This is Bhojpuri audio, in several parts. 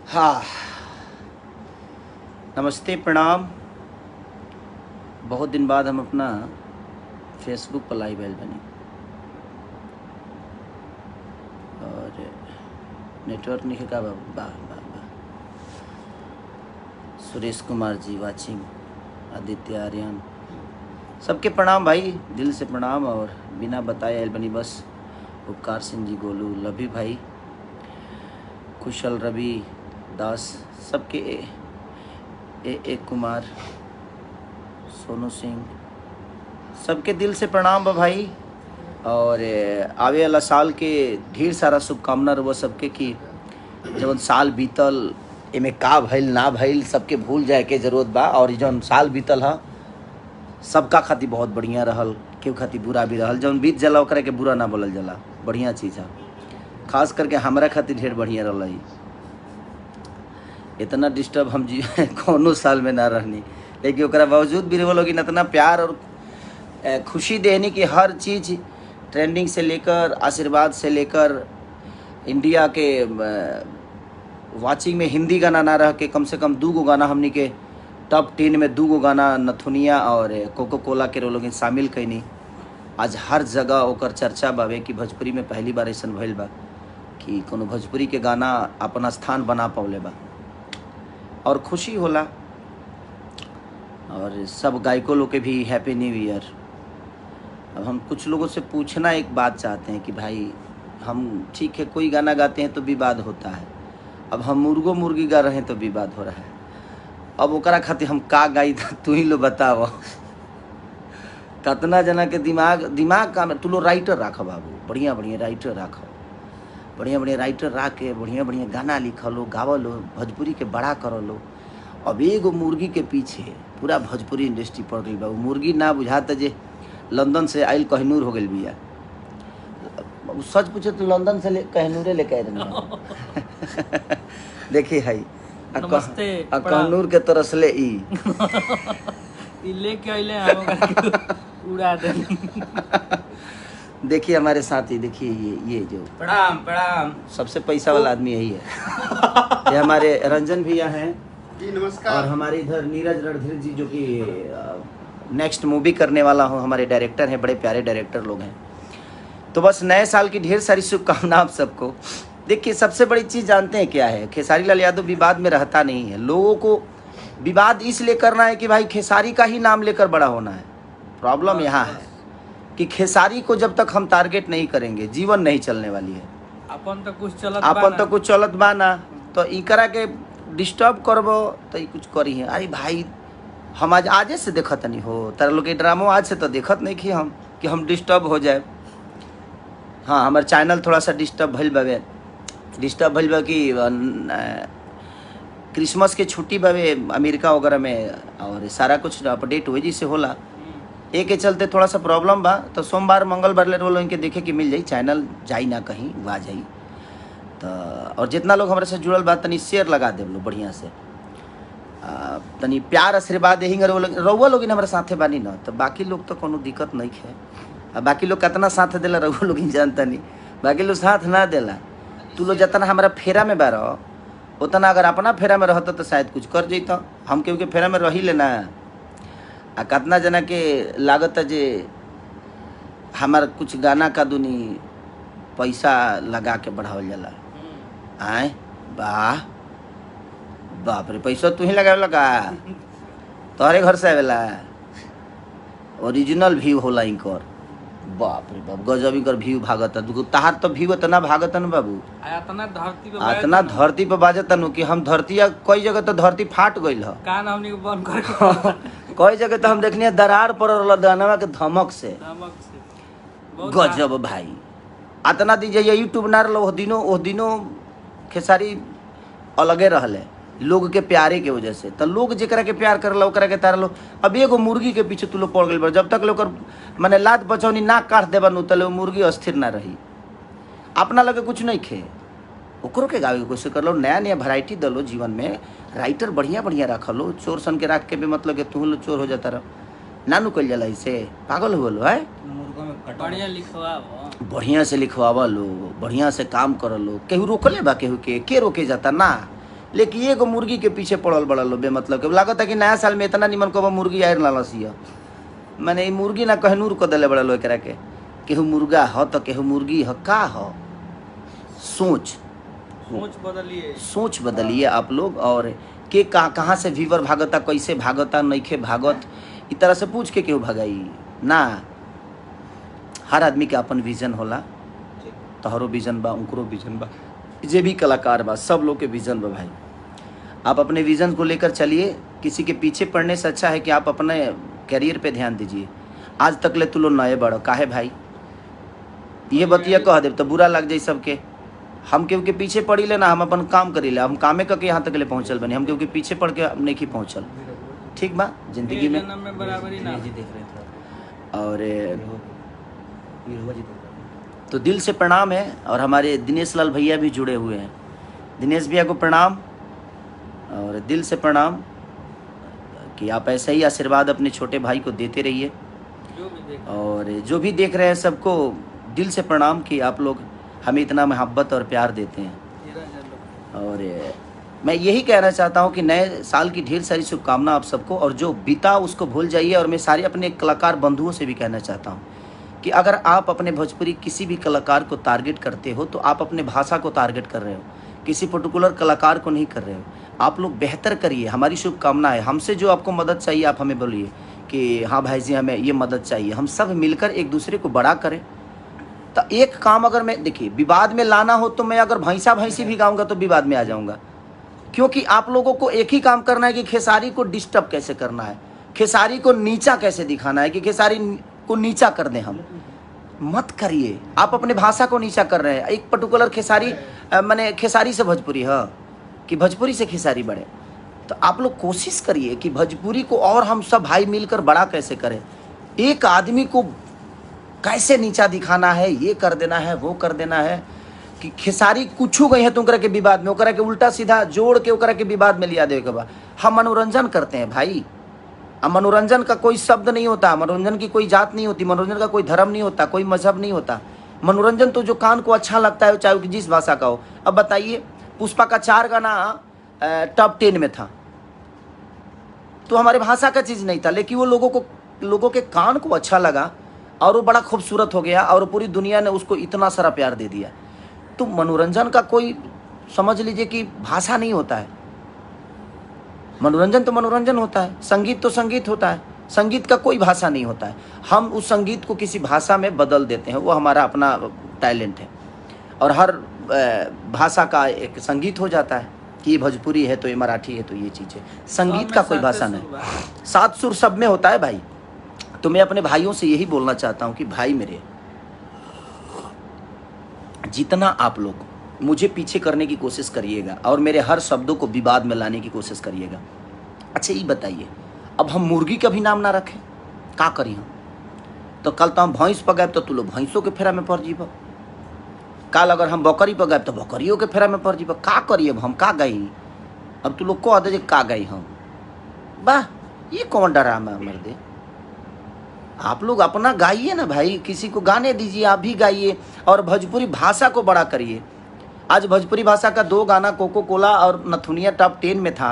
हाँ, नमस्ते प्रणाम। बहुत दिन बाद हम अपना फेसबुक पर लाइव आयल बनी और नेटवर्क नहीं का बाबू। वाह वाह वाह। सुरेश कुमार जी वाचिंग, आदित्य आर्यन, सबके प्रणाम भाई, दिल से प्रणाम। और बिना बताए आयल बनी बस। उपकार सिंह जी, गोलू, लभी भाई, कुशल, रवि दास, सबके ए कुमार, सोनू सिंह, सबके दिल से प्रणाम बा भाई। और आवे वाला साल के ढेर सारा शुभकामना रहो सबके कि जब साल बीतल एमे का भइल ना भइल सबके भूल जाए के जरूरत बा। और जौन साल बीतल है सबका खातिर बहुत बढ़िया रहल, केहू खातिर बुरा भी रहल। जौन बीत जाला ओकरा के बुरा ना बोलल जाला, बढ़िया चीज़ है। खास करके हमरा खातिर ढेर बढ़िया रहल। इतना डिस्टर्ब हम जी कोनो साल में ना रहनी, लेकिन ओकरा बावजूद भी वो लोग इतना प्यार और खुशी देनी कि हर चीज़ ट्रेंडिंग से लेकर आशीर्वाद से लेकर इंडिया के वाचिंग में हिंदी गाना ना रह के कम से कम 2 गाना हमनी के टॉप 10 में 2 गाना नथुनिया और कोको कोला के लोग शामिल कैनी। आज हर जगह ओकर चर्चा बावे कि भोजपुरी में पहली बार ऐसा भइल बा कि कोनो भोजपुरी के गाना अपना स्थान बना पौले बा और खुशी होला। और सब गायकों लोग के भी हैप्पी न्यू ईयर। अब हम कुछ लोगों से पूछना एक बात चाहते हैं कि भाई हम ठीक है कोई गाना गाते हैं तो विवाद होता है, अब हम मुर्गो मुर्गी गा रहे हैं तो विवाद हो रहा है। अब ओकरा खातिर हम का गाई तू ही लो बताओ। कितना जना के दिमाग का तू लो राइटर राख बाबू, बढ़िया बढ़िया राइटर राख, बढ़िया बढ़िया राइटर रख के बढ़िया बढ़िया गाना लिख लो, गाव लो, भोजपुरी के बड़ा कर लो। अब एगो मुर्गी के पीछे पूरा भोजपुरी इंडस्ट्री पड़ गई बा। मुर्गी ना बुझाता जे लंदन से आयल कहनूर हो गई बिया। सच पूछे तो लंदन से कहनूरे लेके आए देखिए है कहनूर के तरस ले लेके आइले उड़ा दे। देखिए हमारे साथी, देखिए ये जो प्रणाम प्रणाम सबसे पैसा वाला आदमी यही है। ये हमारे रंजन भैया हैं जी, नमस्कार। और हमारे इधर नीरज रणधीर जी जो कि नेक्स्ट मूवी करने वाला हूँ, हमारे डायरेक्टर हैं, बड़े प्यारे डायरेक्टर लोग हैं। तो बस नए साल की ढेर सारी शुभकामनाएं आप सबको। देखिए सबसे बड़ी चीज़ जानते हैं क्या है, खेसारी लाल यादव विवाद में रहता नहीं है। लोगों को विवाद इसलिए करना है कि भाई खेसारी का ही नाम लेकर बड़ा होना है। प्रॉब्लम यहाँ है कि खेसारी को जब तक हम टारगेट नहीं करेंगे जीवन नहीं चलने वाली है। अपन तो कुछ चलत बा ना, तो इकरा के डिस्टर्ब करबो तो ई कुछ करी है। अरे भाई हम आजे से देखत नहीं हो, तारा लोग के ड्रामो आज से तो देखत नहीं कि हम डिस्टर्ब हो जाए। हाँ, हमारे चैनल थोड़ा सा डिस्टर्ब भइल बा कि क्रिसमस के छुट्टी बावे अमेरिका वगैरह में, और सारा कुछ अपडेट वही से होला। एक के चलते थोड़ा सा प्रॉब्लम बा। तो सोमवार मंगलवार ले रोल इनके देखे कि मिल जाई, चैनल जाई ना कहीं वा जाई। तो और जितना लोग हमारे से जुड़ल बा तनी शेयर लगा दे लो बढ़िया से, तनी प्यार आशीर्वाद यही रउआ लोग हमारे साथे बानी ना, तो बाकी लोग तो कोनो दिक्कत नहीं है। अब बाकी लोग कितना साथ देला रउआ लोग ही जानता नहीं, बाकी लोग साथ ना देला। तू लोग जितना हमारा फेरा में बा रहो उतना अगर अपना फेरा में रहता तो शायद कुछ कर जैता। हम केहू के फेरा में रही लेना आ कितना जना के लागत है जे हमार कुछ गाना का दुनी पैसा लगा के बढ़ावल जाला। आए वाह बाप रे, पैसा तू ही लगावे लगा, तोहरे घर से आवेला, ओरिजिनल व्यू होला इनकर। बाप रे बाप, गजब इनकर व्यू भागत है। तहार तो व्यू इतना भागत है ना बाबू, इतना धरती पे बाजत नु कि हम धरती कई जगह तो धरती फाट गइल है। कान हमनी को बंद कर कई जगह तो हम देखनी दरार पड़ल दानवा के धमक से। गजब भाई, इतना दिन जे यूट्यूब ना रहा ओ दिनों खेसारी अलगे रहले लोग के प्यारे के वजह से। तो लोग जरा के प्यार करल ओकरा के तार लो। अब एगो मुर्गी के पीछे तू लोग पड़ गई, जब तक लोग मैंने लात बचौनी ना काट देबा नु तले मुर्गी अस्थिर ना रही। अपना लगे कुछ नहीं खे, ओकरो के गावे के कोशिश कर लो, नया नया वैरायटी दलो जीवन में। राइटर बढ़िया बढ़िया रख लो, चोर सन के रख के भी मतलब कि तू लोग चोर हो जाता रहो ना नु कल जाला। इसे पागल हो लो है। बढ़िया से लिखवावा लो, बढ़िया से काम कर लो। केहू रोकले बा, केहू के रोके जाता ना। लेकिन एगो मुर्गी के पीछे पड़ल बड़ल बे, मतलब के लागत है कि नया साल में इतना निमन को मुर्गी आयर ना लसिया। मैंने ई मुर्गी ना कहनूर को दिले बड़ल एकरा के, केहू मुर्गा ह तो केहू मुर्गी ह, का ह? सोच सोच बदलिए आप लोग। और के कहाँ से वीवर भागता, कैसे भागता, नइखे भागत, इ तरह से पूछ के केहू भगाई ना। हर आदमी के अपन विजन होला, तोहरो विजन बा, उनकरो विजन बा, जे भी कलाकार बा, सब लोग के विजन बा भाई। आप अपने विजन को लेकर चलिए, किसी के पीछे पड़ने से अच्छा है कि आप अपने करियर पे ध्यान दीजिए। आज तक ले तू लोग नए बड़ो काहे भाई, ये बतिया कह दे तो बुरा लग जाए सबके। हम केहू के पीछे पड़ी ले ना, हम अपन काम करी ले, हम कामे करके यहाँ तक ले पहुँचल बनी, हम केहू के पीछे पड़ के नहीं की पहुँचल। ठीक बा जिंदगी में। और तो दिल से प्रणाम है। और हमारे दिनेश लाल भैया भी जुड़े हुए हैं, दिनेश भैया को प्रणाम और दिल से प्रणाम कि आप ऐसा ही आशीर्वाद अपने छोटे भाई को देते रहिए। और जो भी देख रहे हैं सबको दिल से प्रणाम कि आप लोग हमें इतना मोहब्बत और प्यार देते हैं। और मैं यही कहना चाहता हूं कि नए साल की ढेर सारी शुभकामना आप सबको, और जो बीता उसको भूल जाइए। और मैं सारे अपने कलाकार बंधुओं से भी कहना चाहता हूं कि अगर आप अपने भोजपुरी किसी भी कलाकार को टारगेट करते हो तो आप अपने भाषा को टारगेट कर रहे हो, किसी पर्टिकुलर कलाकार को नहीं कर रहे हो। आप लोग बेहतर करिए, हमारी शुभकामना है। हमसे जो आपको मदद चाहिए आप हमें बोलिए कि हाँ भाई जी हमें ये मदद चाहिए, हम सब मिलकर एक दूसरे को बड़ा करें। तो एक काम अगर मैं देखिए विवाद में लाना हो तो मैं अगर भैंसा भैंसी भी गाऊंगा तो विवाद में आ जाऊंगा, क्योंकि आप लोगों को एक ही काम करना है कि खेसारी को डिस्टर्ब कैसे करना है, खेसारी को नीचा कैसे दिखाना है, कि खेसारी को नीचा कर दें। हम मत करिए, आप अपने भाषा को नीचा कर रहे हैं। एक पर्टिकुलर खेसारी माने खेसारी से भोजपुरी है कि भोजपुरी से खेसारी बढ़े, तो आप लोग कोशिश करिए कि भोजपुरी को और हम सब भाई मिलकर बड़ा कैसे करें। एक आदमी को कैसे नीचा दिखाना है, ये कर देना है, वो कर देना है, कि खेसारी कुछ गई है तुमकरा के विवाद में, ओकरा के उल्टा सीधा जोड़ के ओकरा के विवाद में लिया दे के बा। हम मनोरंजन करते हैं भाई, मनोरंजन का कोई शब्द नहीं होता, मनोरंजन की कोई जात नहीं होती, मनोरंजन का कोई धर्म नहीं होता, कोई मजहब नहीं होता। मनोरंजन तो जो कान को अच्छा लगता है चाहे जिस भाषा का हो। अब बताइए पुष्पा का 4 गाना टॉप 10 में था, तो हमारे भाषा का चीज़ नहीं था, लेकिन वो लोगों के कान को अच्छा लगा और वो बड़ा खूबसूरत हो गया और पूरी दुनिया ने उसको इतना सारा प्यार दे दिया। तो मनोरंजन का कोई समझ लीजिए कि भाषा नहीं होता है, मनोरंजन तो मनोरंजन होता है, संगीत तो संगीत होता है, संगीत का कोई भाषा नहीं होता है। हम उस संगीत को किसी भाषा में बदल देते हैं, वो हमारा अपना टैलेंट है। और हर भाषा का एक संगीत हो जाता है कि ये भोजपुरी है तो ये मराठी है तो ये चीज़ है। संगीत का कोई भाषा नहीं, 7 सुर सब में होता है भाई। तो मैं अपने भाइयों से यही बोलना चाहता हूँ कि भाई मेरे, जितना आप लोग मुझे पीछे करने की कोशिश करिएगा और मेरे हर शब्दों को विवाद में लाने की कोशिश करिएगा। अच्छा ये बताइए, अब हम मुर्गी का भी नाम ना रखें, का करी हम? तो कल तो हम भैंस पर गए तो तू लोग भैंसों के फेरा में पड़ जीब, कल अगर हम बकरी पर गए तो बकरियों के फेरा में पड़ जीब। का करिए अब हम, का गई? अब तू लोग कह दे का गई हम, वाह ये कौन डरामा मर दे। आप लोग अपना गाइए ना भाई, किसी को गाने दीजिए, आप भी गाइए और भोजपुरी भाषा को बड़ा करिए। आज भोजपुरी भाषा का 2 गाना कोको कोला और नथुनिया टॉप 10 में था,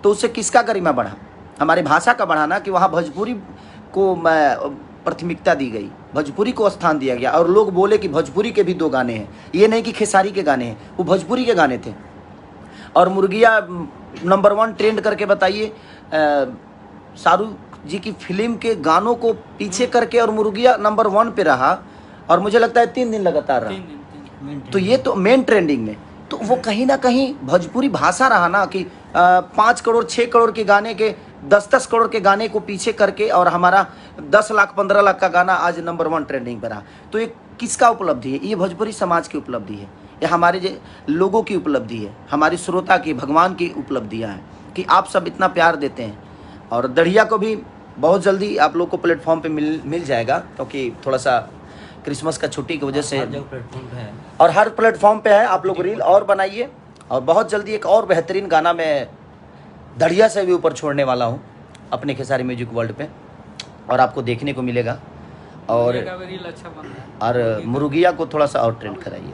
तो उससे किसका गरिमा बढ़ा? हमारे भाषा का बढ़ाना कि वहाँ भोजपुरी को प्राथमिकता दी गई, भोजपुरी को स्थान दिया गया और लोग बोले कि भोजपुरी के भी 2 गाने हैं, ये नहीं कि खेसारी के गाने हैं, वो भोजपुरी के गाने थे। और मुर्गिया नंबर 1 ट्रेंड करके बताइए, शाहरुख जी की फिल्म के गानों को पीछे करके और मुर्गिया नंबर 1 पे रहा और मुझे लगता है 3 दिन लगातार रहा। तो ये तो मेन ट्रेंडिंग में, तो वो कहीं ना कहीं भोजपुरी भाषा रहा ना कि 5 करोड़ 6 करोड़ के गाने के 10-10 करोड़ के गाने को पीछे करके और हमारा 10 लाख 15 लाख का गाना आज नंबर 1 ट्रेंडिंग पर रहा। तो ये किसका उपलब्धि है? ये भोजपुरी समाज की उपलब्धि है, ये हमारे लोगों की उपलब्धि है, हमारी श्रोता की, भगवान की उपलब्धियाँ हैं कि आप सब इतना प्यार देते हैं। और दढ़िया को भी बहुत जल्दी आप लोग को प्लेटफॉर्म पे मिल जाएगा, क्योंकि थोड़ा सा क्रिसमस का छुट्टी की वजह से और हर प्लेटफॉर्म पे है। आप लोग रील और बनाइए और बहुत जल्दी एक और बेहतरीन गाना मैं दढ़िया से भी ऊपर छोड़ने वाला हूँ अपने खेसारी म्यूजिक वर्ल्ड पे, और आपको देखने को मिलेगा। और मुर्गिया को थोड़ा सा और ट्रेंड कराइए।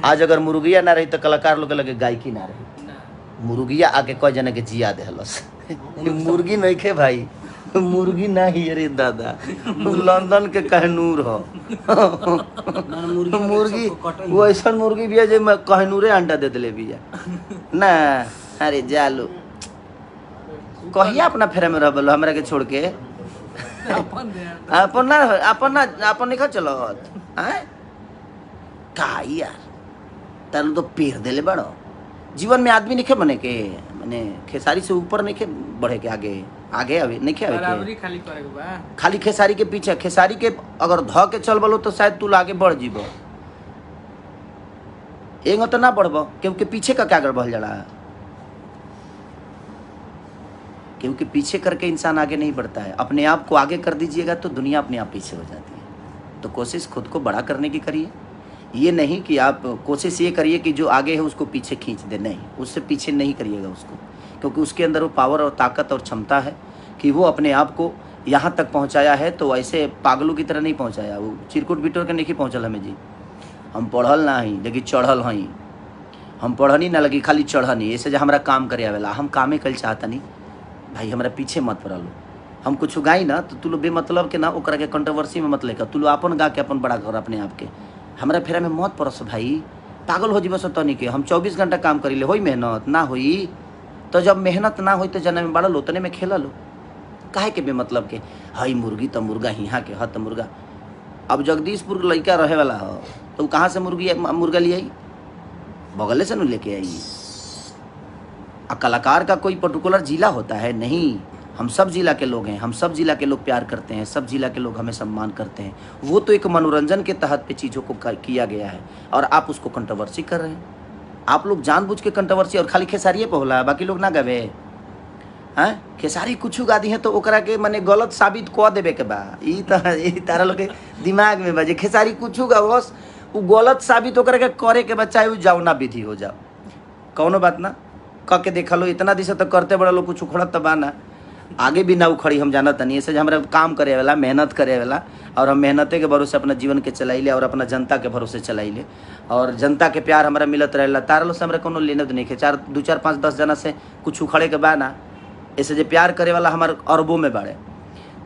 आज अगर मुर्गिया ना रही तो कलाकार लोग के लगे गायकी ना रही। मुर्गिया आके कई जना के जिया देहलस मुर्गी नहीं खे भाई, मुर्गी नहीं अरे दादा, लंदन के कहनूर हो मुर्गी वो ऐसा मुर्गी भी है जो मैं कहनूरे अंडा दे दिले भी है ना। अरे जालो कहिया अपना फेरे में रह बोलो हमरा के छोड़ के अपन दे अपन नहीं चलो हैं का यार तारू तो पेड़ देले बड़ो। जीवन में आदमी नहीं बने के माने खेसारी से ऊपर नहीं बढ़े के आगे आगे अभी नहीं आवे बराबरी के खाली करे के बा। खाली खेसारी के पीछे, खेसारी के अगर ध के चल बलो तो शायद तू आगे बढ़ जीबो, एगो तो ना बढ़बो क्योंकि पीछे का क्या बढ़ जा रहा है, क्योंकि पीछे करके इंसान आगे नहीं बढ़ता है। अपने आप को आगे कर दीजिएगा तो दुनिया अपने आप पीछे हो जाती है। तो कोशिश खुद को बड़ा करने की करिए, ये नहीं कि आप कोशिश ये करिए कि जो आगे है उसको पीछे खींच दे, नहीं, उससे पीछे नहीं करिएगा उसको, क्योंकि उसके अंदर वो पावर और ताकत और क्षमता है कि वो अपने आप को यहाँ तक पहुँचाया है। तो ऐसे पागलों की तरह नहीं पहुँचाया, वो चिरकुट बिटोर के नहीं पहुँचल हमें जी। हम पढ़ल ना ही लेकिन चढ़ल हई, हम पढ़नी ना लगी खाली चढ़नी, ऐसे जो हमारा काम करे आवेला हम कामे कल चाहता नहीं भाई, हमारा पीछे मत पड़ा लो। हम कुछ गाई ना तो तू लो बेमतलब के ना ओकरा के कंट्रोवर्सी में मत लेकर, तू लो अपन गा के अपन बड़ा कर अपने आप के, हमारा फेरा में मत पड़स भाई, पागल हो जीवस तनी के। हम 24 घंटा काम करी ले, होई मेहनत ना होई तो जब मेहनत ना होई तो जना में बड़ा लो तने में खेला लो, काहे के बेमतलब के हई मुर्गी तो मुर्गा हिहाँ के हत मुर्गा। अब जगदीशपुर लड़का रहे वाला हो तो कहाँ से मुर्गा ले आई, बगले से न लेके आई। कलाकार का कोई पर्टिकुलर जिला होता है नहीं, हम सब जिला के लोग हैं, हम सब जिला के लोग प्यार करते हैं, सब जिला के लोग हमें सम्मान करते हैं। वो तो एक मनोरंजन के तहत पे चीज़ों को किया गया है और आप उसको कंट्रोवर्सी कर रहे हैं। आप लोग जानबूझ के कंट्रोवर्सी और खाली खेसारिये पे होला, बाकी लोग ना गवे हैं। खेसारी कुछ गा दी है तो ओकरा के माने गलत साबित कऽ देवे के बा, ई तारा लोग के दिमाग में बजे खेसारी कुछ गा बस वो गलत साबित ओकरा के करे के बा, चाहे वो जाओ ना विधि हो जाओ, कौनो बात ना क के देखा लो। इतना दिशा तो करते बड़ा लोग कुछ उखड़त तो बाना, आगे भी ना उखड़ी हम जानत नहीं। ऐसे हमारा काम करे वाला मेहनत करे वाला और हम मेहनते के भरोसे अपना जीवन के चलाइले और अपना जनता के भरोसे चलाइले और जनता के प्यार हमारा मिलत रहेला। तारा लो से हमारा कोनो लेने नहीं है, 2 4 5 10 जना से कुछ उखड़े के बा ना, ऐसे जो प्यार करे वाला हमारे अरबों में बाड़े,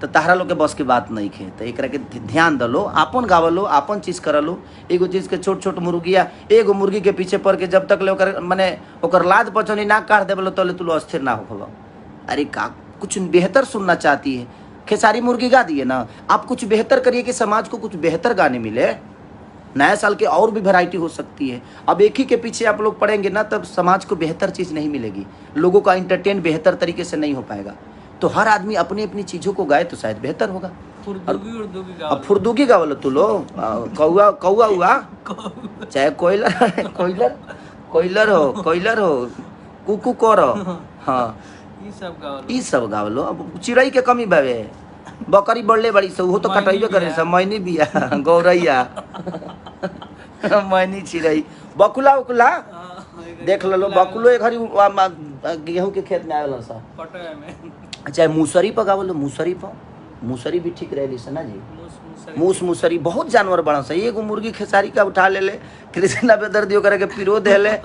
तो तारा लोग के बस की बात नहीं है। तो एक के ध्यान दलो, आपन गावलो, आपन चीज़ करलो। एगो चीज़ के छोट छोट मुर्गिया एगो मुर्गी के पीछे पड़ के जब तक ले ओकर माने ओकर लाद पचौनी ना काट देवलो तो ले तुलो अस्थिर ना हो। अरे का कुछ बेहतर सुनना चाहती है, खेसारी मुर्गी गा दिए ना, आप कुछ बेहतर करिए कि समाज को कुछ बेहतर गाने मिले। नया साल के और भी वैरायटी हो सकती है। अब एक ही के पीछे आप लोग पढ़ेंगे ना तब समाज को बेहतर चीज़ नहीं मिलेगी, लोगों का इंटरटेन बेहतर तरीके से नहीं हो पाएगा। तो हर आदमी अपनी अपनी चीज़ों को गाए तो शायद बेहतर होगा। अब फुर्दुगी गा बोलो तू लो, कौआ कौआ हुआ चाहे कोयलर हो कुकू करो, हाँ ई सब गाव लो। अब चिड़ई के कमी बावे, बकरी बढ़ले बड़ी से वो तो कटैबे करे सब, मैनी बिया गौरैया मैनी चिड़ई बकुला उकुला देख लो, बकुलो एक घड़ी गेहूं के खेत में आवेला सा, चाहे मूसरी पर गाव लो, मूसरी भी ठीक रहे से ना जी। मूसरी बहुत जानवर बड़ा सा, एगो मुर्गी खेसारी का उठा ले कृष्णा बेदर्दियों करे के पिरो दे ले।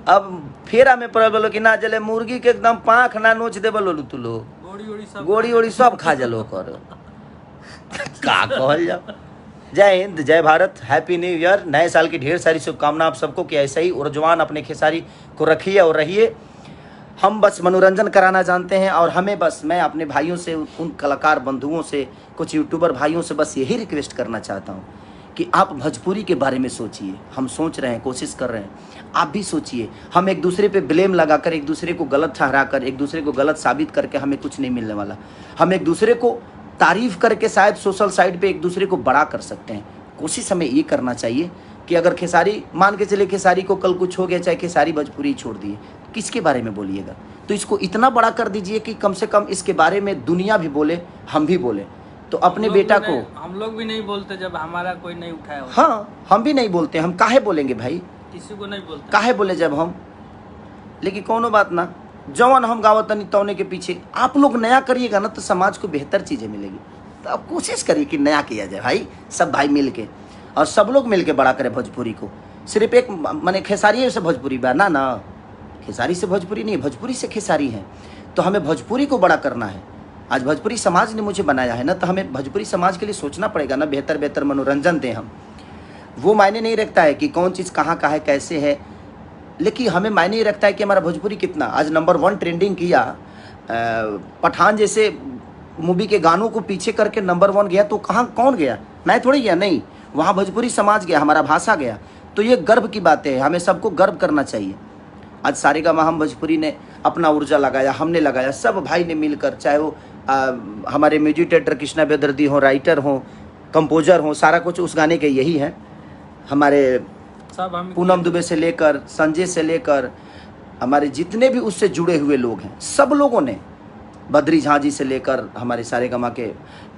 अब फेरा में पड़ल बोलो कि ना जले मुर्गी के एकदम पाँख ना नोच दे बोलो तू लो, गोड़ी ओड़ी सब खा जलो कर का कहल जाओ। जय हिंद, जय भारत, हैप्पी न्यू ईयर। नए साल की ढेर सारी शुभकामना आप सबको कि ऐसे ही ऊर्जवान अपने खेसारी को रखिए और रहिए। हम बस मनोरंजन कराना जानते हैं और हमें बस मैं अपने भाइयों से, उन कलाकार बंधुओं से, कुछ यूट्यूबर भाइयों से बस यही रिक्वेस्ट करना चाहता हूँ कि आप भोजपुरी के बारे में सोचिए। हम सोच रहे हैं, कोशिश कर रहे हैं, आप भी सोचिए। हम एक दूसरे पे ब्लेम लगाकर, एक दूसरे को गलत ठहराकर, एक दूसरे को गलत साबित करके हमें कुछ नहीं मिलने वाला। हम एक दूसरे को तारीफ करके शायद सोशल साइट पे एक दूसरे को बड़ा कर सकते हैं। कोशिश हमें ये करना चाहिए कि अगर खेसारी, मान के चले खेसारी को कल कुछ हो गया, चाहे खेसारी भोजपुरी छोड़ दिए, किसके बारे में बोलिएगा, तो इसको इतना बड़ा कर दीजिए कि कम से कम इसके बारे में दुनिया भी बोले, हम भी बोले। तो अपने बेटा को हम लोग भी नहीं बोलते जब हमारा कोई नहीं उठाया। हाँ, हम भी नहीं बोलते, हम काहे बोलेंगे भाई, किसी को नहीं बोलते, काहे बोले जब हम। लेकिन कोनो बात ना, जवान हम गावतनी तौने के पीछे आप लोग नया करिएगा ना तो समाज को बेहतर चीज़ें मिलेगी। तो आप कोशिश करिए कि नया किया जाए भाई, सब भाई मिल के, और सब लोग मिल के बड़ा करें भोजपुरी को। सिर्फ एक माने खेसारी से भोजपुरी बा ना, खेसारी से भोजपुरी नहीं, भोजपुरी से खेसारी है। तो हमें भोजपुरी को बड़ा करना है। आज भोजपुरी समाज ने मुझे बनाया है ना, तो हमें भोजपुरी समाज के लिए सोचना पड़ेगा ना, बेहतर बेहतर मनोरंजन दें हम। वो मायने नहीं रखता है कि कौन चीज़ कहाँ का है, कैसे है, लेकिन हमें मायने ही रखता है कि हमारा भोजपुरी कितना। आज नंबर 1 ट्रेंडिंग किया, पठान जैसे मूवी के गानों को पीछे करके नंबर 1 गया, तो कहाँ कौन गया? मैं थोड़ी गया, नहीं, वहाँ भोजपुरी समाज गया, हमारा भाषा गया। तो ये गर्व की बात है, हमें सबको गर्व करना चाहिए। आज सारेगामा हम भोजपुरी ने अपना ऊर्जा लगाया, हमने लगाया, सब भाई ने मिलकर, चाहे वो हमारे म्यूजिक डायरेक्टर कृष्णा बेदर्दी हो, राइटर हो, कंपोजर हो, सारा कुछ उस गाने के यही है। हमारे सब हम पूनम दुबे से लेकर संजय से लेकर हमारे जितने भी उससे जुड़े हुए लोग हैं, सब लोगों ने, बद्री झा जी से लेकर हमारे सारेगामा के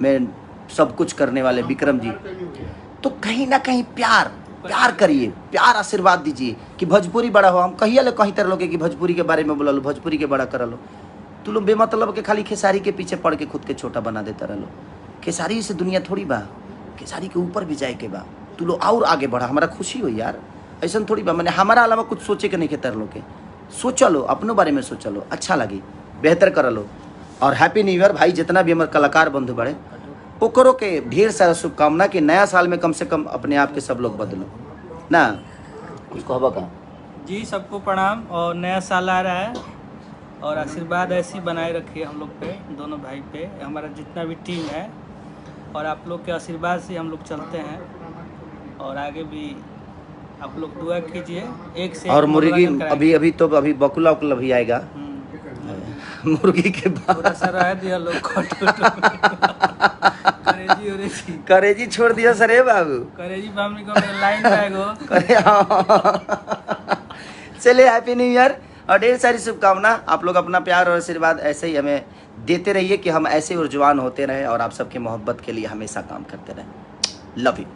में सब कुछ करने वाले विक्रम जी, तो कहीं ना कहीं प्यार करिए, प्यार आशीर्वाद दीजिए कि भोजपुरी बड़ा हो। हम कहिए कहीं तरह लोग कि भोजपुरी के बारे में बोला लो, भोजपुरी के बड़ा कर लो। तू लोग बेमतलब के खाली खेसारी के पीछे पड़ के खुद के छोटा बना देता रह लो। खेसारी से दुनिया थोड़ी बा, खेसारी के ऊपर भी जाए के बा। तू लोग और आगे बढ़ा, हमारा खुशी हो यार। ऐसा थोड़ी बा, मैंने हमारा अलावा कुछ सोचे के नहीं के तरह लोग के सोचा लो, अपनों बारे में सोचा लो, अच्छा लगी, बेहतर कर लो। और हैप्पी न्यू ईयर भाई, जितना भी हमारे कलाकार बंधु बड़े ओकरो के ढेर सारा शुभकामना कि नया साल में कम से कम अपने आप के सब लोग बदलो ना। कुछ कहबा का जी, सबको प्रणाम। और नया साल आ रहा है और आशीर्वाद ऐसी बनाए रखिए हम लोग पे, दोनों भाई पे, हमारा जितना भी टीम है। और आप लोग के आशीर्वाद से हम लोग चलते हैं और आगे भी आप लोग दुआ कीजिए। एक से और एक मुर्गी मनोरंजन कराएंगे। अभी बकुला उकुला भी आएगा मुर्गी के बाद। थोड़ा सा रह दिया लोग करेजी करेजी छोड़ दिया सर बाबू, करेजी फैमिली को मेरा लाइन रहेगा। चलिए हैप्पी न्यू ईयर और ढेर सारी शुभकामना। आप लोग अपना प्यार और आशीर्वाद ऐसे ही हमें देते रहिए कि हम ऐसे ऊर्जवान होते रहें और आप सबकी मोहब्बत के लिए हमेशा काम करते रहें। Love you.